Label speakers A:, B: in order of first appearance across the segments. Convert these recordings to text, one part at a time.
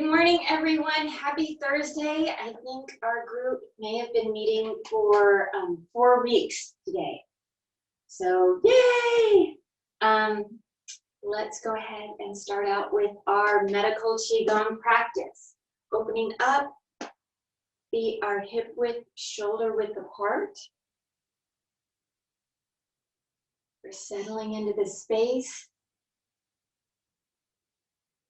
A: Good morning, everyone. Happy Thursday. I think our group may have been meeting for 4 weeks today. So, yay! Let's go ahead and start out with our medical Qigong practice. Opening up, feet are hip width, shoulder width apart. We're settling into the space.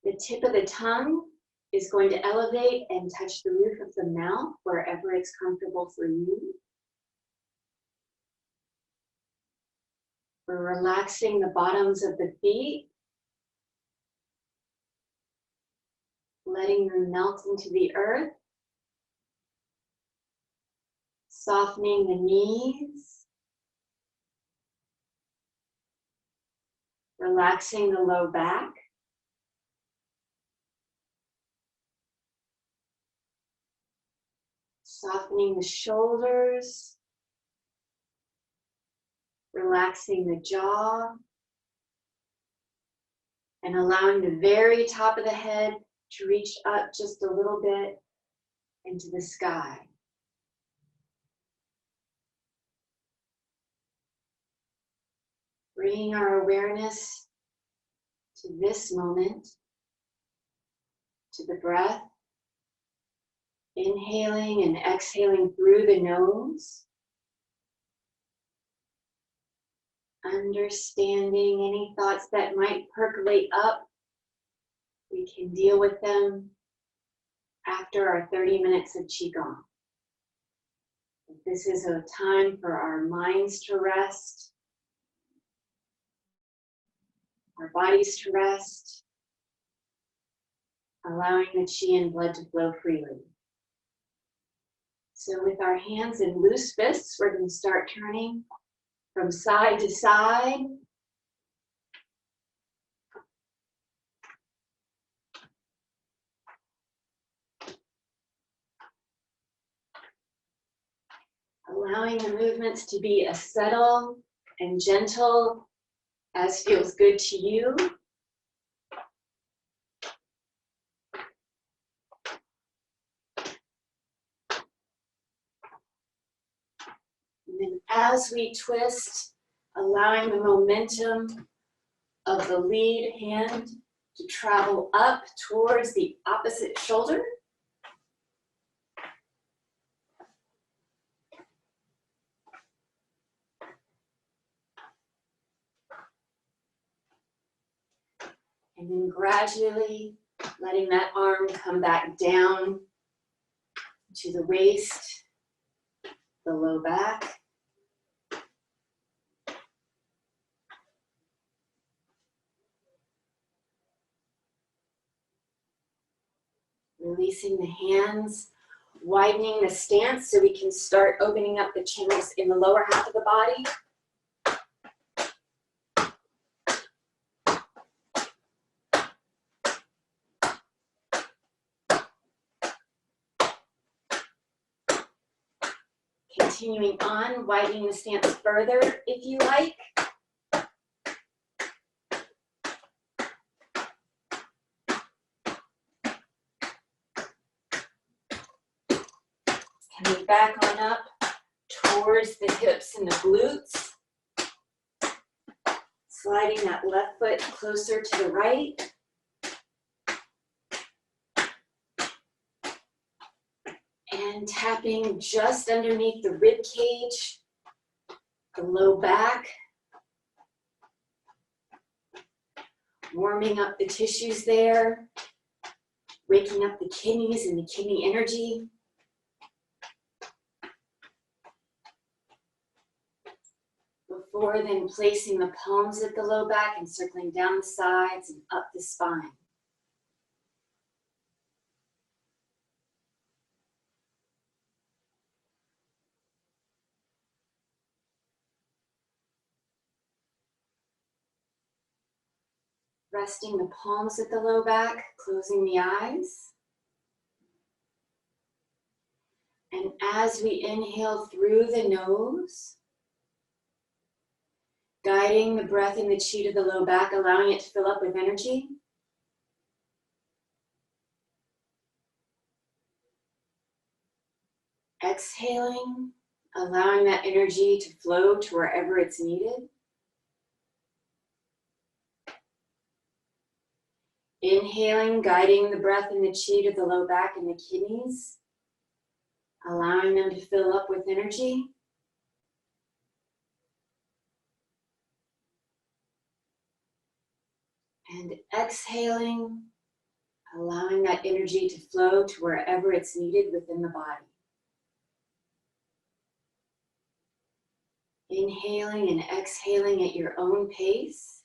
A: The tip of the tongue is going to elevate and touch the roof of the mouth wherever it's comfortable for you. We're relaxing the bottoms of the feet, letting them melt into the earth, softening the knees, relaxing the low back. Softening the shoulders, relaxing the jaw, and allowing the very top of the head to reach up just a little bit into the sky. Bringing our awareness to this moment, to the breath. Inhaling and exhaling through the nose. Understanding any thoughts that might percolate up. We can deal with them after our 30 minutes of Qigong. This is a time for our minds to rest, our bodies to rest, allowing the Qi and blood to flow freely. So with our hands in loose fists, we're going to start turning from side to side. Allowing the movements to be as subtle and gentle as feels good to you. And as we twist, allowing the momentum of the lead hand to travel up towards the opposite shoulder. And then gradually letting that arm come back down to the waist, the low back. Releasing the hands, widening the stance so we can start opening up the channels in the lower half of the body. Continuing on, widening the stance further if you like. Coming back on up towards the hips and the glutes. Sliding that left foot closer to the right. And tapping just underneath the rib cage, the low back. Warming up the tissues there. Waking up the kidneys and the kidney energy. Before then placing the palms at the low back and circling down the sides and up the spine. Resting the palms at the low back, closing the eyes. And as we inhale through the nose, guiding the breath and the Qi to the low back, allowing it to fill up with energy. Exhaling, allowing that energy to flow to wherever it's needed. Inhaling, guiding the breath and the chi to the low back and the kidneys, allowing them to fill up with energy. And exhaling, allowing that energy to flow to wherever it's needed within the body. Inhaling and exhaling at your own pace.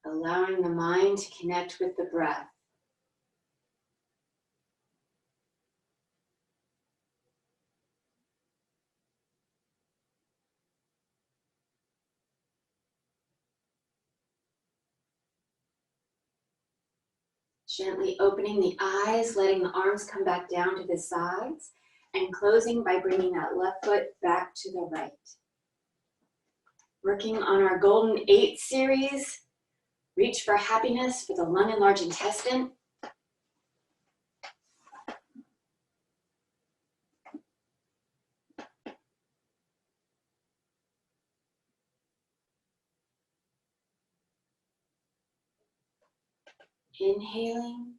A: Allowing the mind to connect with the breath. Gently opening the eyes, letting the arms come back down to the sides, and closing by bringing that left foot back to the right. Working on our Golden 8 series, reach for happiness for the lung and large intestine. Inhaling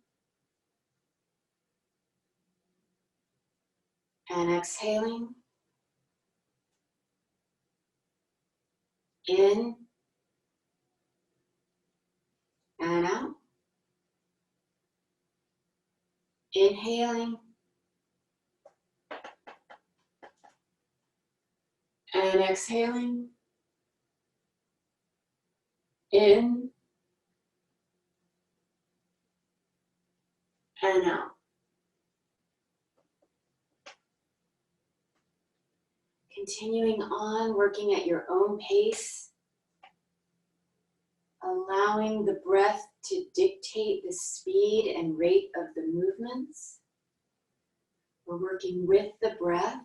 A: and exhaling. In and out. Inhaling and exhaling. In and out. Continuing on, working at your own pace, allowing the breath to dictate the speed and rate of the movements. We're working with the breath.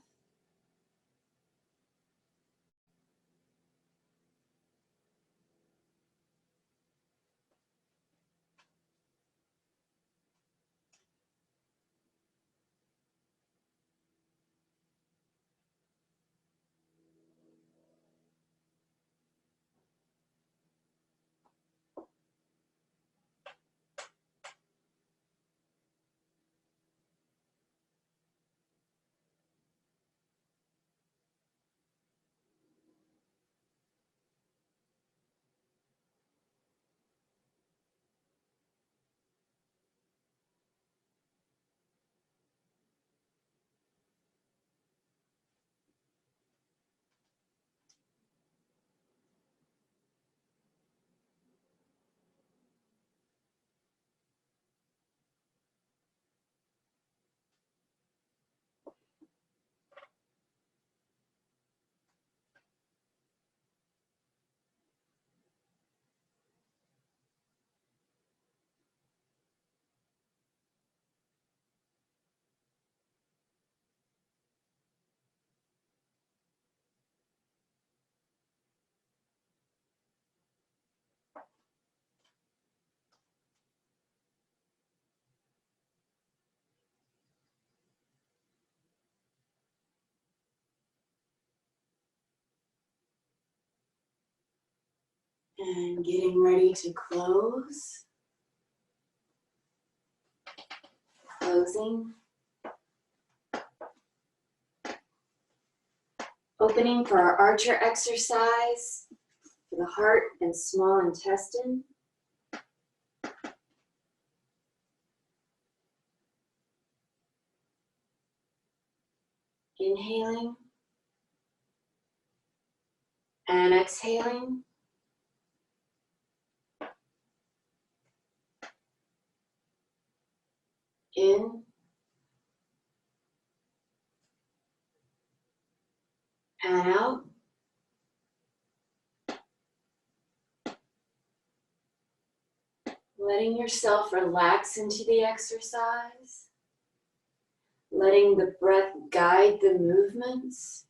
A: And getting ready to close. Closing. Opening for our archer exercise for the heart and small intestine. Inhaling and exhaling. In and out. Letting yourself relax into the exercise. Letting the breath guide the movements.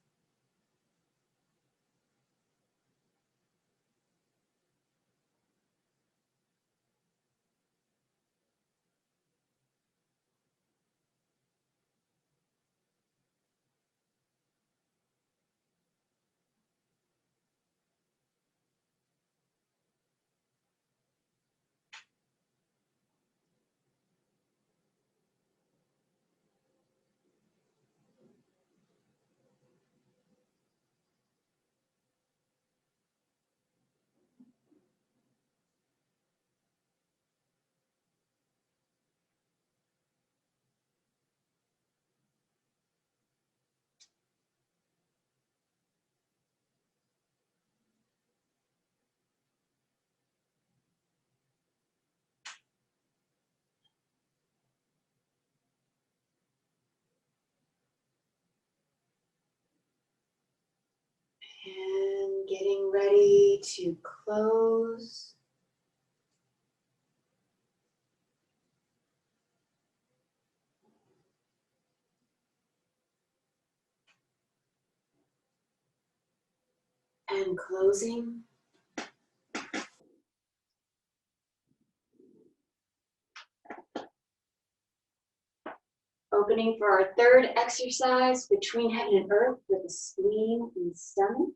A: ready to close. And closing. Opening for our third exercise, between heaven and earth, with the spleen and stomach.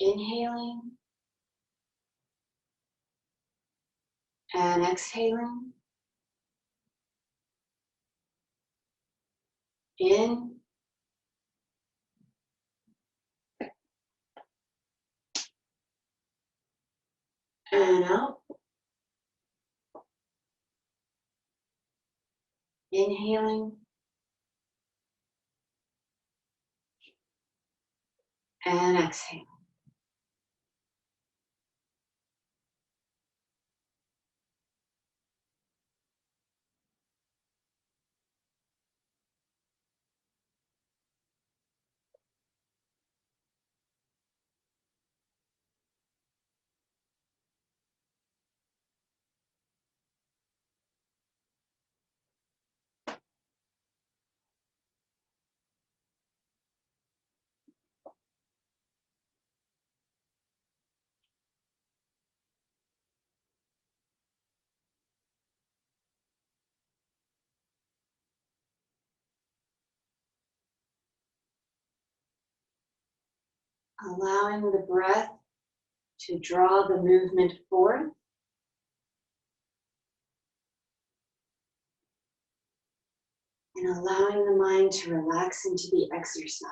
A: Inhaling and exhaling. In and out. Inhaling and exhaling. Allowing the breath to draw the movement forth. And allowing the mind to relax into the exercise.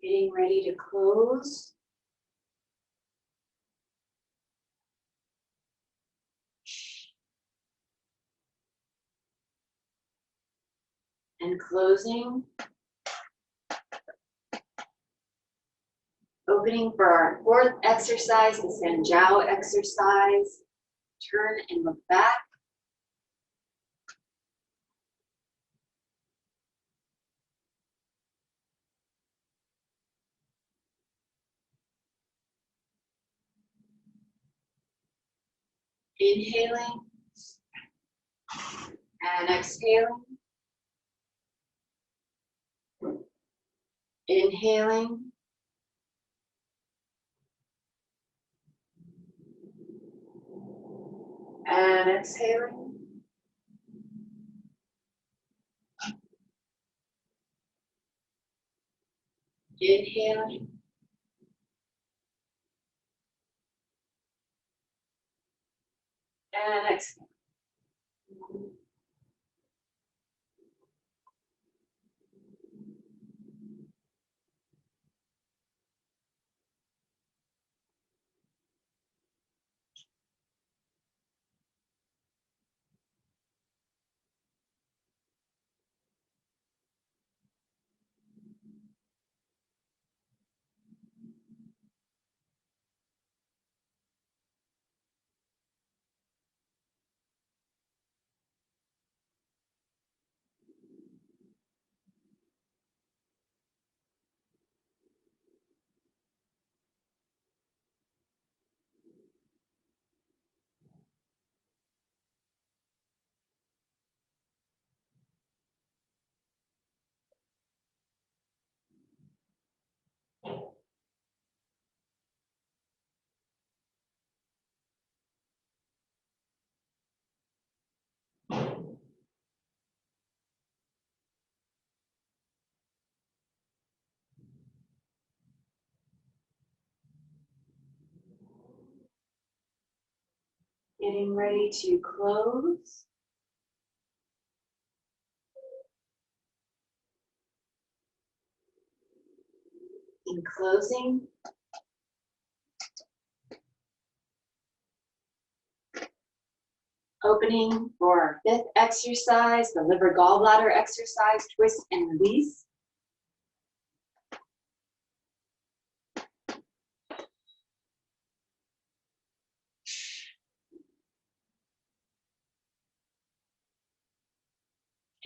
A: Getting ready to close. And closing. Opening for our fourth exercise, the Sanjiao exercise. Turn and look back. Inhaling and exhaling. Inhaling and exhaling. Inhaling and exhaling. Getting ready to close. In closing, opening for our fifth exercise, the liver gallbladder exercise, twist and release.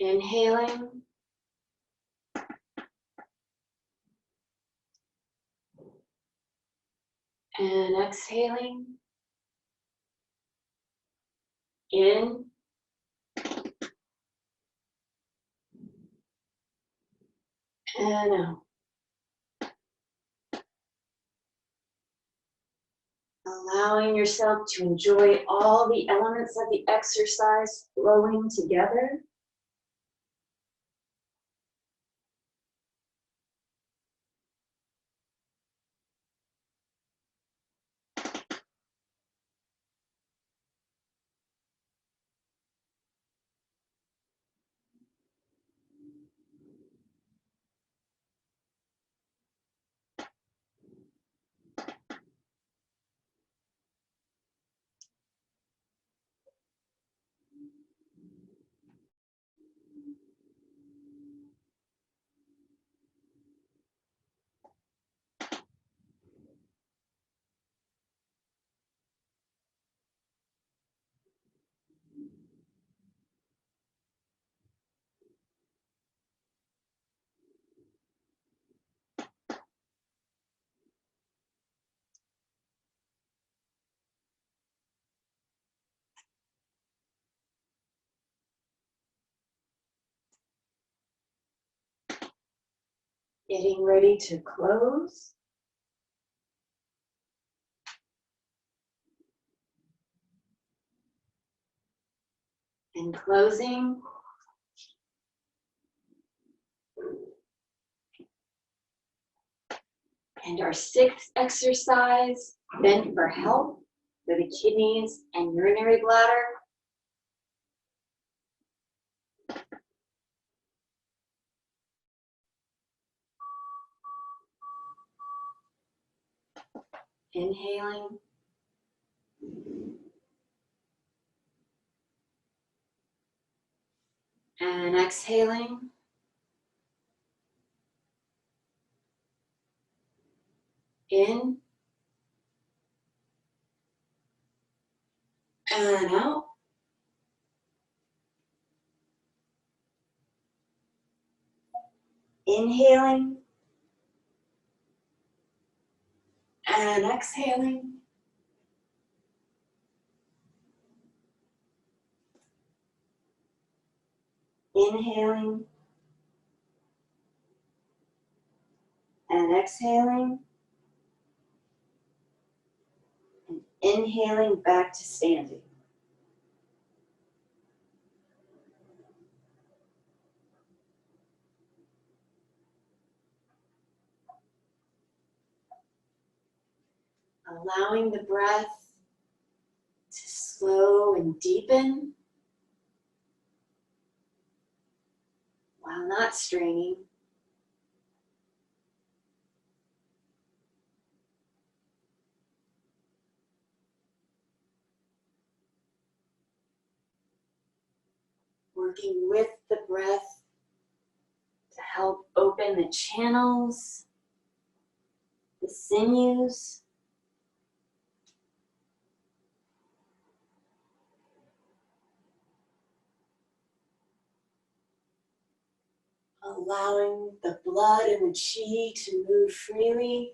A: Inhaling. And exhaling. In. And out. Allowing yourself to enjoy all the elements of the exercise flowing together. Getting ready to close. And closing. And our sixth exercise, bend for health for the kidneys and urinary bladder. Inhaling. And exhaling. In. And out. Inhaling. And exhaling. Inhaling. And exhaling. And inhaling back to standing. Allowing the breath to slow and deepen while not straining. Working with the breath to help open the channels, the sinews. Allowing the blood and the chi to move freely.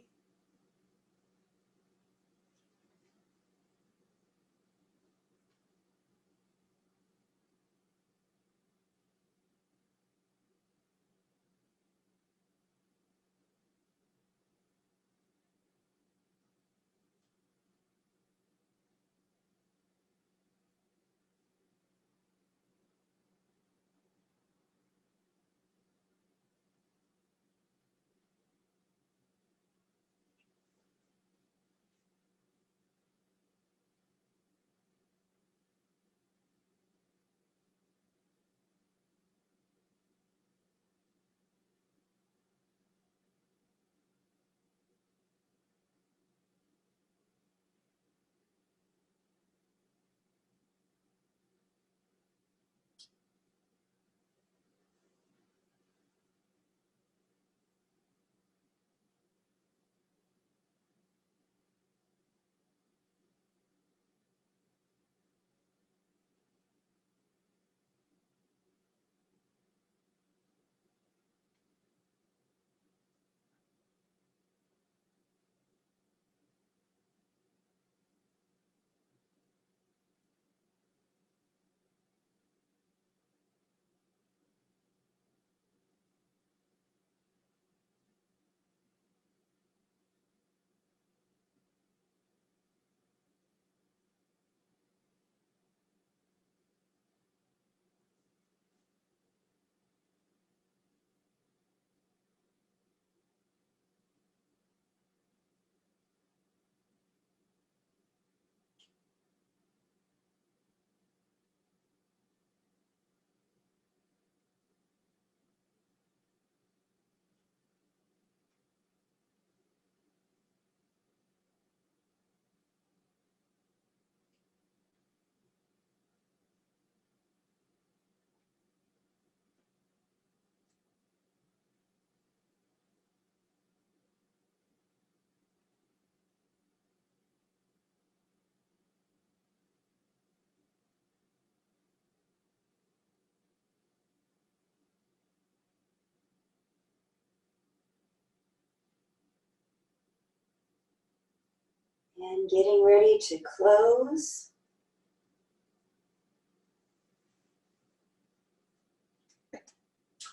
A: And getting ready to close.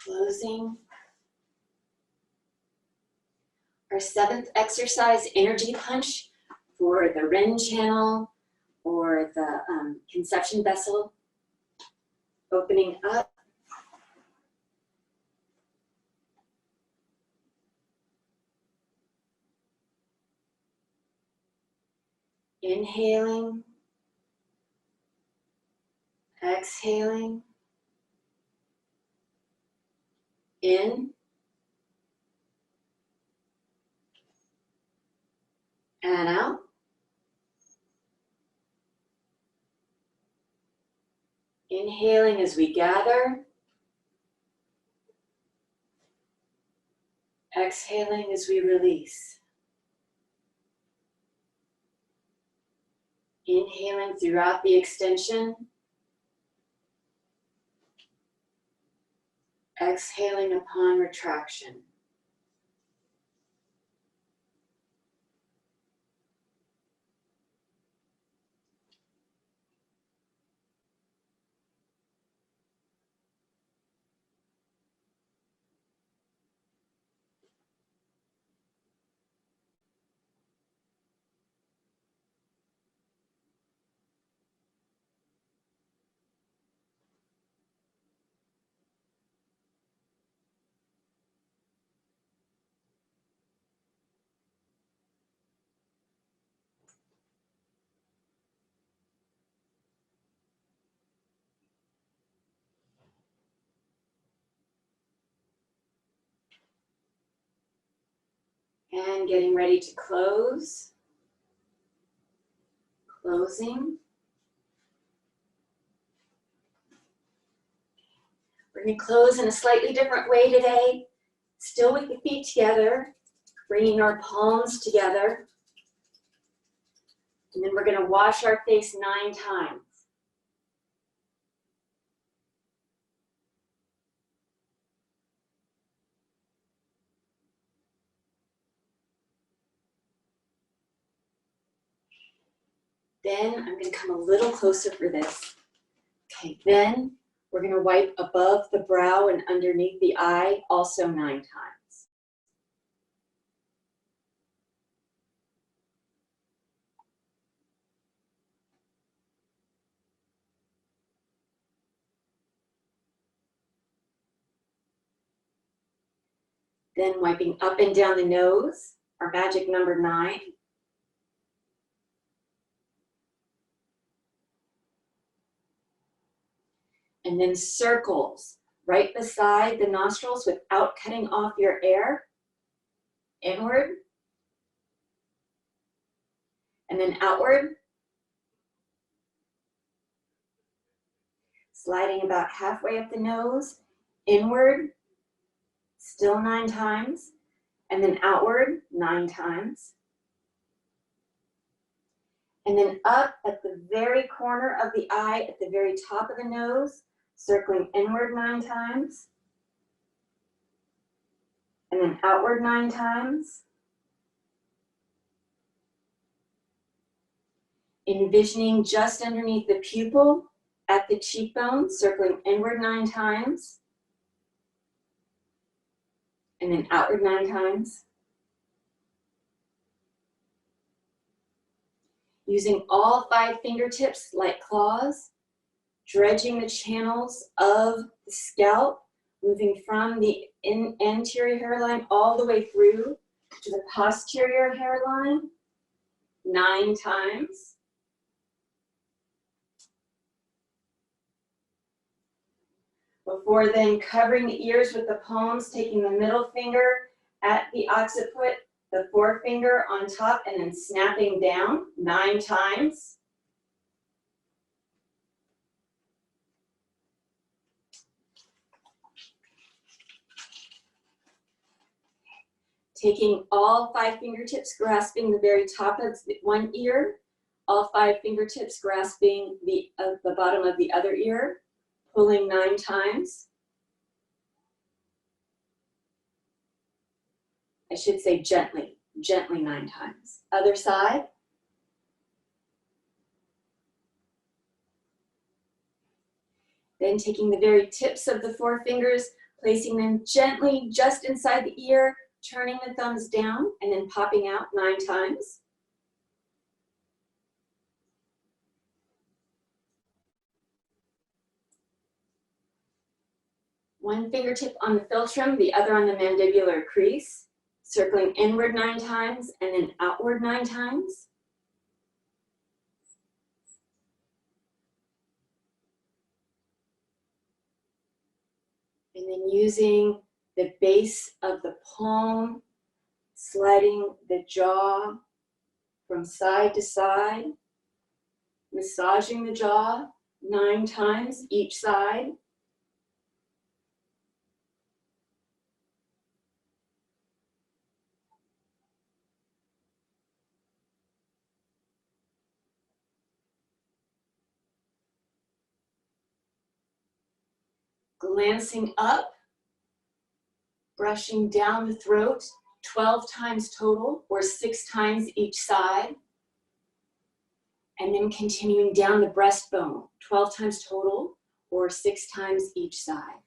A: Closing. Our 7th exercise, energy punch for the Ren channel or the conception vessel. Opening up. Inhaling. Exhaling. In. And out. Inhaling as we gather. Exhaling as we release. Inhaling throughout the extension. Exhaling upon retraction. And getting ready to close. Closing. We're going to close in a slightly different way today. Still with the feet together, bringing our palms together. And then we're going to wash our face 9 times. Then I'm going to come a little closer for this. Okay, then we're going to wipe above the brow and underneath the eye, also 9 times. Then wiping up and down the nose, our magic number 9. And then circles right beside the nostrils without cutting off your air. Inward. And then outward. Sliding about halfway up the nose. Inward. Still 9 times. And then outward 9 times. And then up at the very corner of the eye, at the very top of the nose, circling inward 9 times. And then outward 9 times. Envisioning just underneath the pupil at the cheekbone, circling inward 9 times. And then outward 9 times. Using all 5 fingertips like claws, dredging the channels of the scalp, moving from the anterior hairline all the way through to the posterior hairline 9 times. Before then covering the ears with the palms, taking the middle finger at the occiput, the forefinger on top, and then snapping down 9 times. Taking all 5 fingertips, grasping the very top of one ear, all 5 fingertips grasping the bottom of the other ear, pulling 9 times. I should say gently, gently 9 times. Other side. Then taking the very tips of the forefingers, placing them gently just inside the ear, turning the thumbs down, and then popping out 9 times. One fingertip on the philtrum, the other on the mandibular crease, circling inward 9 times and then outward 9 times. And then using the base of the palm, sliding the jaw from side to side, massaging the jaw 9 times each side. Glancing up, brushing down the throat 12 times total, or 6 times each side. And then continuing down the breastbone, 12 times total, or 6 times each side.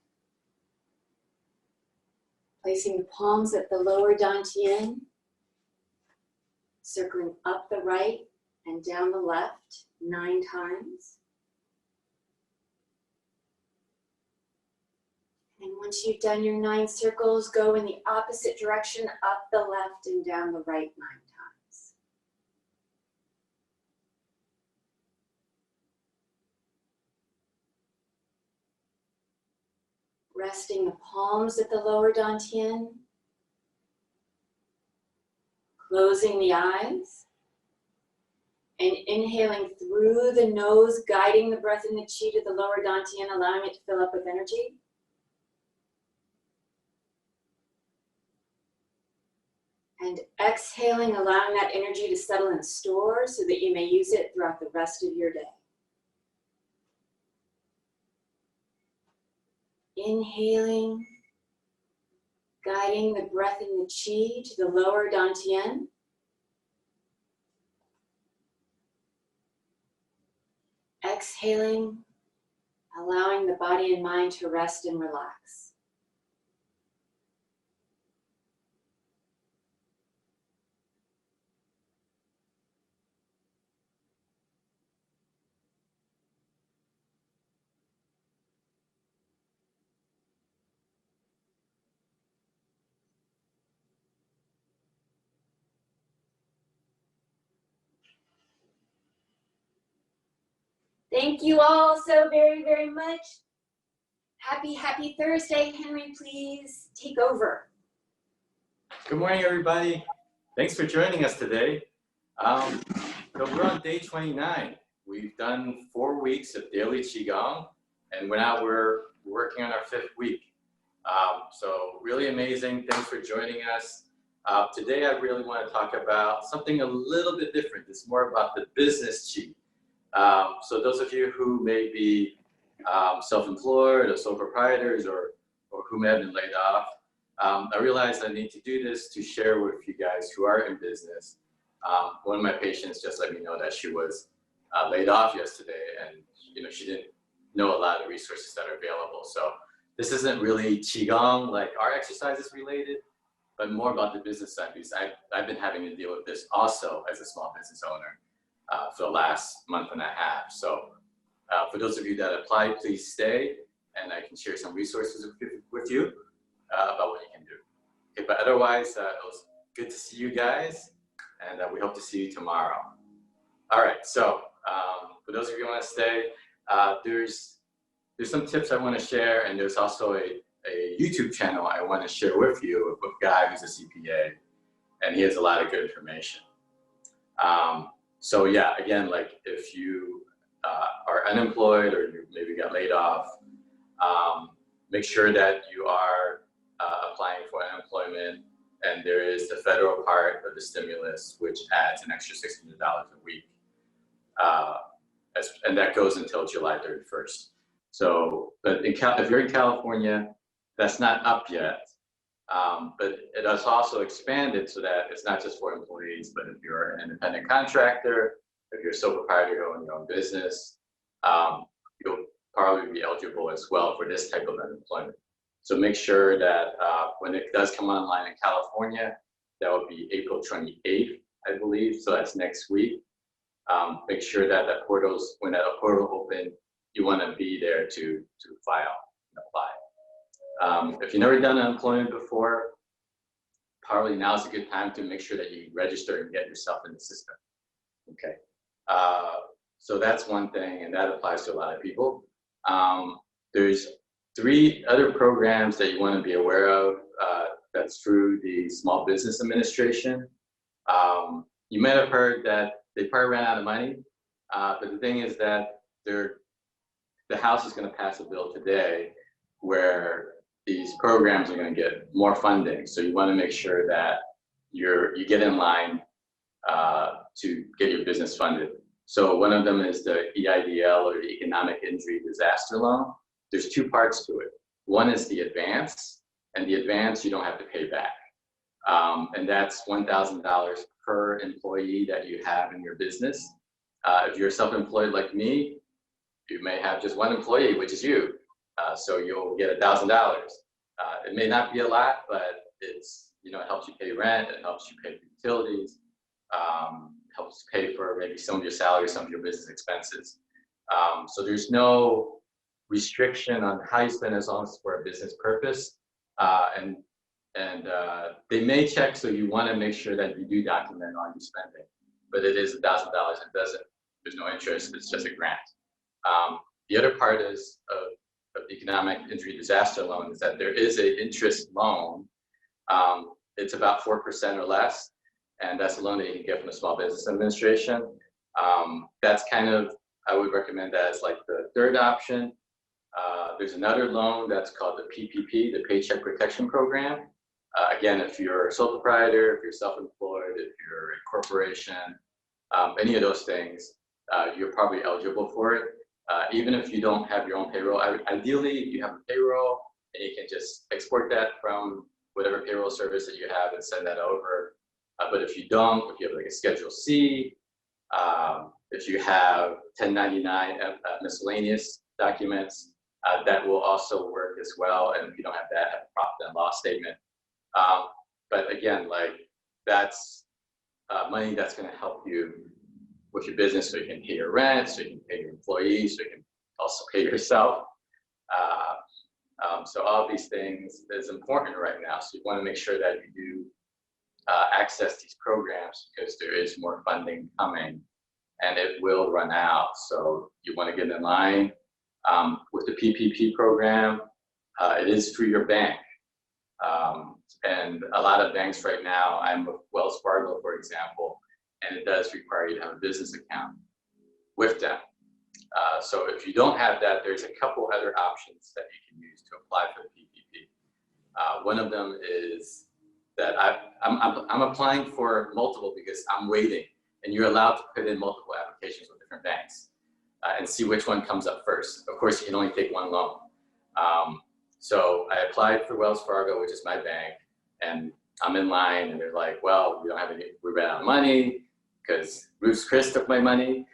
A: Placing the palms at the lower dantian, circling up the right and down the left 9 times. And once you've done your 9 circles, go in the opposite direction, up the left and down the right 9 times. Resting the palms at the lower dantian, closing the eyes, and inhaling through the nose, guiding the breath in the chi to the lower dantian, allowing it to fill up with energy. And exhaling, allowing that energy to settle and store so that you may use it throughout the rest of your day. Inhaling, guiding the breath in the chi to the lower dantian. Exhaling, allowing the body and mind to rest and relax. Thank you all so very, very much. Happy Thursday. Henry, please take over.
B: Good morning, everybody. Thanks for joining us today. So we're on day 29. We've done 4 weeks of daily Qigong, and we're working on our 5th week. So really amazing. Thanks for joining us. Today, I really want to talk about something a little bit different. It's more about the business Qi. So those of you who may be self-employed or sole proprietors or who may have been laid off, I realized I need to do this to share with you guys who are in business. One of my patients just let me know that she was laid off yesterday, and she didn't know a lot of the resources that are available. So this isn't really Qigong like our exercises related, but more about the business side, because I've been having to deal with this also as a small business owner for the last month and a half. So for those of you that applied, please stay, and I can share some resources with you about what you can do. Okay, but otherwise, it was good to see you guys, and we hope to see you tomorrow. All right, so for those of you who want to stay, there's some tips I want to share, and there's also a YouTube channel I want to share with you with a guy who's a CPA, and he has a lot of good information. So yeah, again, like if you are unemployed or you maybe got laid off, make sure that you are applying for unemployment, and there is the federal part of the stimulus, which adds an extra $600 a week. And that goes until July 31st. So, but if you're in California, that's not up yet. But it has also expanded so that it's not just for employees, but if you're an independent contractor, if you're a sole proprietor, you own your own business, you'll probably be eligible as well for this type of unemployment. So make sure that when it does come online in California, that will be April 28th, I believe. So that's next week. Make sure that when that portal open, you want to be there to file and apply. If you've never done unemployment before, probably now is a good time to make sure that you register and get yourself in the system. Okay. So that's one thing, and that applies to a lot of people. There's 3 other programs that you want to be aware of. That's through the Small Business Administration. You might have heard that they probably ran out of money, but the thing is that the House is going to pass a bill today where these programs are going to get more funding. So you want to make sure that you get in line to get your business funded. So one of them is the EIDL, or the Economic Injury Disaster Loan. There's 2 parts to it. One is the advance, and the advance you don't have to pay back. And that's $1,000 per employee that you have in your business. If you're self-employed like me, you may have just 1 employee, which is you. So you'll get $1,000. It may not be a lot, but it's, it helps you pay rent, it helps you pay for utilities, helps pay for maybe some of your salary, some of your business expenses. So there's no restriction on how you spend as long as it's for a business purpose. And they may check, so you want to make sure that you do document all your spending. But it is $1,000. There's no interest. It's just a grant. The other part is of the Economic Injury Disaster Loan is that there is an interest loan. It's about 4% or less, and that's a loan that you can get from the Small Business Administration. That's kind of, I would recommend that as like the 3rd option. There's another loan that's called the PPP, the Paycheck Protection Program. Again, if you're a sole proprietor, if you're self-employed, if you're a corporation, any of those things, you're probably eligible for it. Even if you don't have your own payroll, ideally you have a payroll and you can just export that from whatever payroll service that you have and send that over. But if you don't, if you have like a Schedule C, if you have 1099 miscellaneous documents, that will also work as well. And if you don't have that, have a profit and loss statement. But again, like that's money that's going to help you with your business, so you can pay your rent, so you can pay your employees, so you can also pay yourself. So all these things is important right now. So you want to make sure that you do access these programs, because there is more funding coming and it will run out. So you want to get in line. With the PPP program, it is through your bank. And a lot of banks right now, I'm with Wells Fargo, for example, and it does require you to have a business account with them. So if you don't have that, there's a couple other options that you can use to apply for the PPP. One of them is that I'm applying for multiple because I'm waiting, and you're allowed to put in multiple applications with different banks and see which one comes up first. Of course, you can only take 1 loan. So I applied for Wells Fargo, which is my bank, and I'm in line, and they're like, well, we ran out of money because Bruce Chris took my money.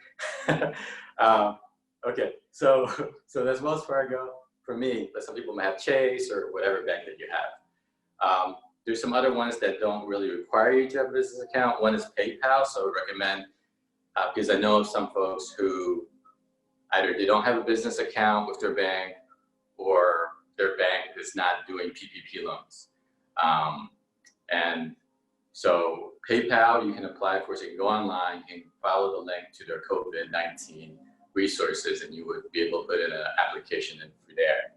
B: Okay, so that's Wells Fargo for me, but some people might have Chase or whatever bank that you have. There's some other ones that don't really require you to have a business account. One is PayPal, so I would recommend, because I know of some folks who either they don't have a business account with their bank, or their bank is not doing PPP loans. And so PayPal, you can apply for, so you can go online, you can follow the link to their COVID-19 resources, and you would be able to put in an application in through there.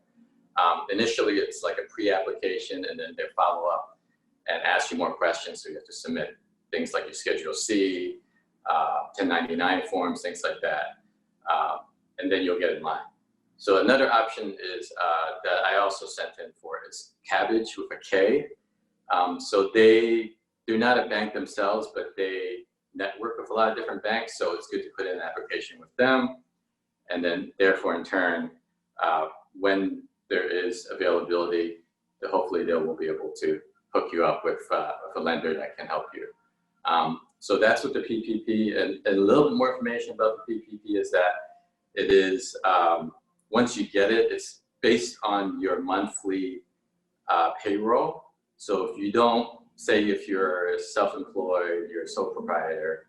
B: Initially, it's like a pre-application, and then they follow up and ask you more questions. So you have to submit things like your Schedule C, 1099 forms, things like that. And then you'll get in line. So another option is that I also sent in for is Cabbage with a K. So they're not a bank themselves, but they network with a lot of different banks. So it's good to put in an application with them. And then therefore, in turn, when there is availability, hopefully they will be able to hook you up with a lender that can help you. So that's what the PPP, and a little bit more information about the PPP is that it is 100% once you get it, it's based on your monthly payroll. So if you don't, say if you're self-employed, you're a sole proprietor,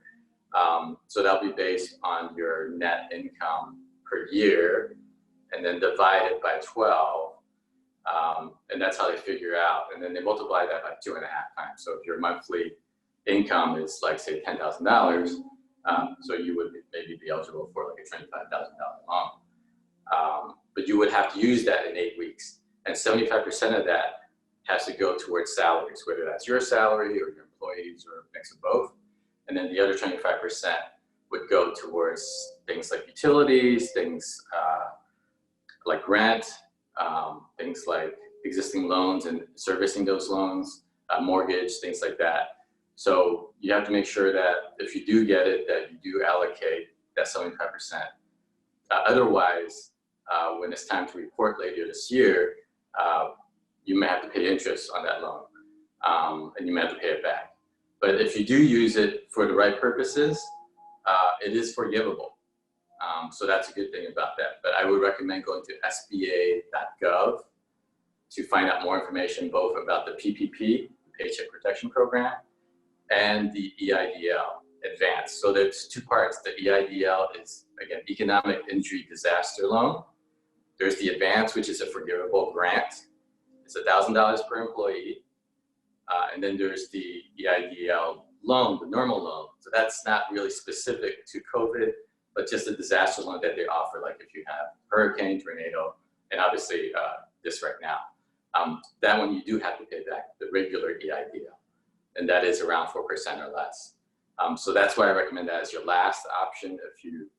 B: so that'll be based on your net income per year, and then divided by 12, and that's how they figure out. And then they multiply that by 2.5 times. So if your monthly income is like, say, $10,000, so you would maybe be eligible for like a $25,000 loan. But you would have to use that in 8 weeks. And 75% of that has to go towards salaries, whether that's your salary or your employees or a mix of both. And then the other 25% would go towards things like utilities, things like rent, things like existing loans and servicing those loans, mortgage, things like that. So you have to make sure that if you do get it, that you do allocate that 75%. Otherwise, when it's time to report later this year, you may have to pay interest on that loan, and you may have to pay it back. But if you do use it for the right purposes, it is forgivable. So that's a good thing about that. But I would recommend going to sba.gov to find out more information both about the PPP, the Paycheck Protection Program, and the EIDL Advance. So there's two parts. The EIDL is, again, Economic Injury Disaster Loan. There's the Advance, which is a forgivable grant. It's $1,000 per employee. And then there's the EIDL loan, the normal loan. So that's not really specific to COVID, but just a disaster loan that they offer, like if you have hurricane, tornado, and obviously this right now. That one you do have to pay back the regular EIDL, and that is around 4% or less. So that's why I recommend that as your last option if you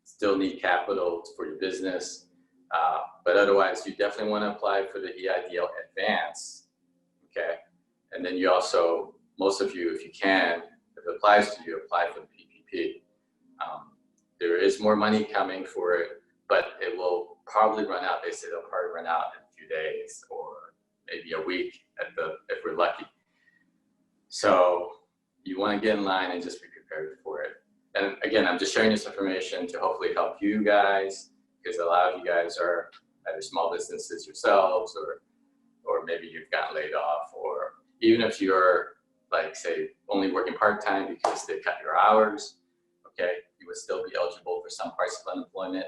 B: still need capital for your business. But otherwise, you definitely want to apply for the EIDL Advance, okay? And then you also, most of you, if you can, if it applies to you, apply for the PPP. There is more money coming for it, but it will probably run out. They say they'll probably run out in a few days or maybe a week if we're lucky. So you want to get in line and just be prepared for it. And again, I'm just sharing this information to hopefully help you guys, because a lot of you guys are either small businesses yourselves, or maybe you've gotten laid off, or even if you're, like, say, only working part-time because they cut your hours, okay, you would still be eligible for some parts of unemployment.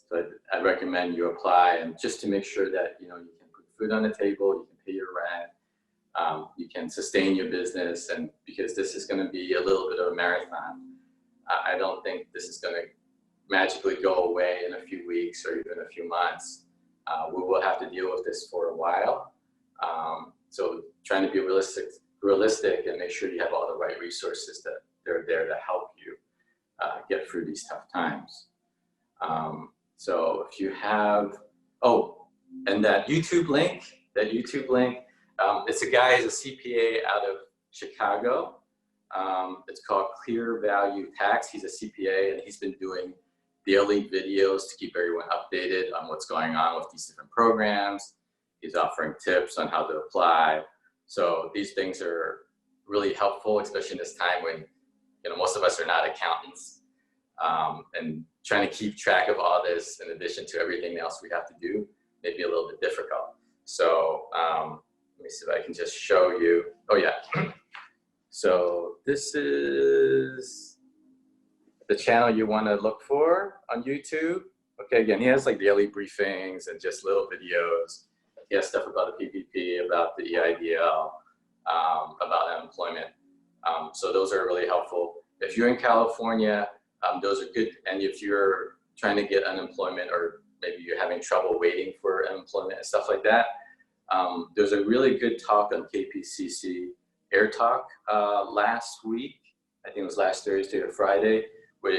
B: So I recommend you apply, and just to make sure that, you know, you can put food on the table, you can pay your rent, you can sustain your business, and because this is going to be a little bit of a marathon. I don't think this is going to magically go away in a few weeks or even a few months. We will have to deal with this for a while. So trying to be realistic and make sure you have all the right resources that they're there to help you get through these tough times. So if you have, and that YouTube link, it's a guy who's a CPA out of Chicago. It's called Clear Value Tax. He's a CPA, and he's been doing daily videos to keep everyone updated on what's going on with these different programs. He's offering tips on how to apply. So these things are really helpful, especially in this time when, you know, most of us are not accountants, and trying to keep track of all this in addition to everything else we have to do may be a little bit difficult. So let me see if I can just show you. Oh yeah. So this is the channel you want to look for on YouTube. Okay, again, he has like daily briefings and just little videos. He has stuff about the PPP, about the EIDL, about unemployment. So those are really helpful. If you're in California, those are good. And if you're trying to get unemployment, or maybe you're having trouble waiting for unemployment and stuff like that, there's a really good talk on KPCC Air Talk last week. I think it was last Thursday or Friday, where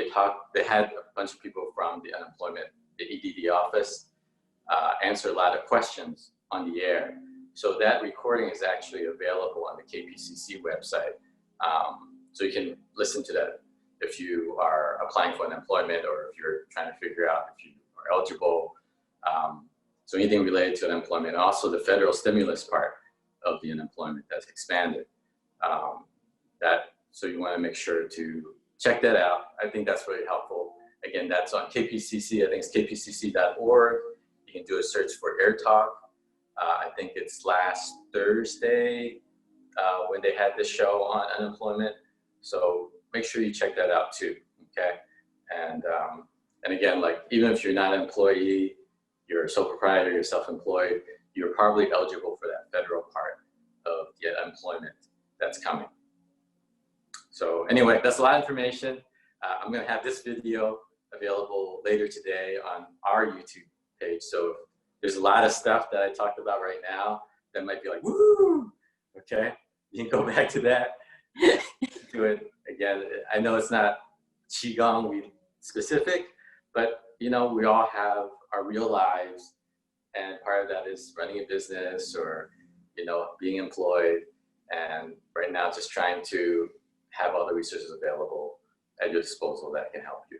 B: they had a bunch of people from the unemployment, the EDD office, answer a lot of questions on the air. So that recording is actually available on the KPCC website. So you can listen to that if you are applying for unemployment, or if you're trying to figure out if you are eligible. So anything related to unemployment, and also the federal stimulus part of the unemployment that's expanded. So you want to make sure to check that out. I think that's really helpful. Again, that's on KPCC. I think it's kpcc.org. You can do a search for Air Talk. I think it's last Thursday when they had this show on unemployment. So make sure you check that out too, okay? And again, like even if you're not an employee, you're a sole proprietor, you're self-employed, you're probably eligible for that federal part of the unemployment that's coming. So anyway, that's a lot of information. I'm gonna have this video available later today on our YouTube page. So there's a lot of stuff that I talked about right now that might be like, woo, okay? You can go back to that, do it again. I know it's not Qigong specific, but you know, we all have our real lives, and part of that is running a business or, you know, being employed. And right now, just trying to have all the resources available at your disposal that can help you.